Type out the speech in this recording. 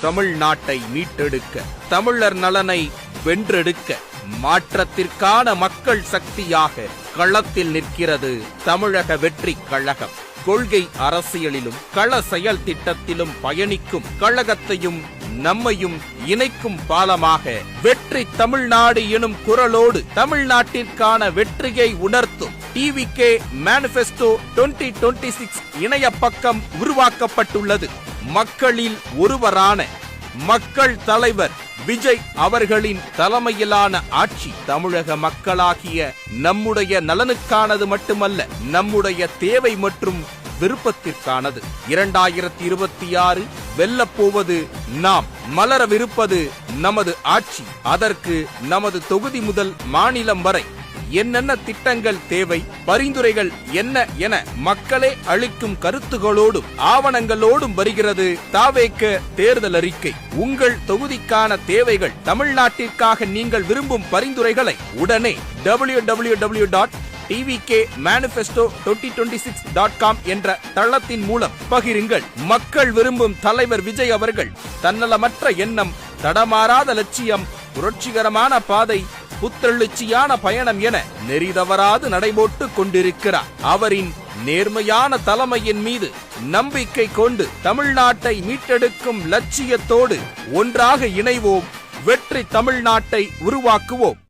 தமிழ்நாட்டை மீட்டெடுக்க, தமிழர் நலனை வென்றெடுக்க, மாற்றத்திற்கான மக்கள் சக்தியாக களத்தில் நிற்கிறது தமிழக வெற்றிக் கழகம். கொள்கை அரசியலிலும் கள செயல் திட்டத்திலும் பயணிக்கும் கழகத்தையும் நம்மையும் இணைக்கும் பாலமாக வெற்றி தமிழ்நாடு எனும் குரலோடு தமிழ்நாட்டிற்கான வெற்றியை உணர்த்தும் டிவிகே மேனிஃபெஸ்டோ 2026 இணைய பக்கம் உருவாக்கப்பட்டுள்ளது. மக்களில் ஒருவரான மக்கள் தலைவர் விஜய் அவர்களின் தலைமையிலான ஆட்சி தமிழக மக்களாகிய நம்முடைய நலனுக்கானது மட்டுமல்ல, நம்முடைய தேவை மற்றும் விருப்பத்திற்கானது. 2026 வெல்லப்போவது நாம், மலரவிருப்பது நமது ஆட்சி. அதற்கு நமது தொகுதி முதல் மாநிலம் வரை என்னென்ன திட்டங்கள் தேவை, பரிந்துரைகள் என்ன என மக்களே அளிக்கும் கருத்துகளோடும் ஆவணங்களோடும் வருகிறது தாவேக தேர்தல் அறிக்கை. உங்கள் தொகுதிக்கான தேவைகள், தமிழ்நாட்டிற்காக நீங்கள் விரும்பும் பரிந்துரைகளை உடனே www.tvkmanifesto2026.com என்ற தளத்தின் மூலம் பகிருங்கள். மக்கள் விரும்பும் தலைவர் விஜய் அவர்கள் தன்னலமற்ற எண்ணம், தடமாறாத லட்சியம், புரட்சிகரமான பாதை, புத்தெழுச்சியான பயணம் என நெறிதவறாது நடைபோட்டு கொண்டிருக்கிறார். அவரின் நேர்மையான தலைமையின் மீது நம்பிக்கை கொண்டு தமிழ்நாட்டை மீட்டெடுக்கும் லட்சியத்தோடு ஒன்றாக இணைவோம். வெற்றி தமிழ்நாட்டை உருவாக்குவோம்.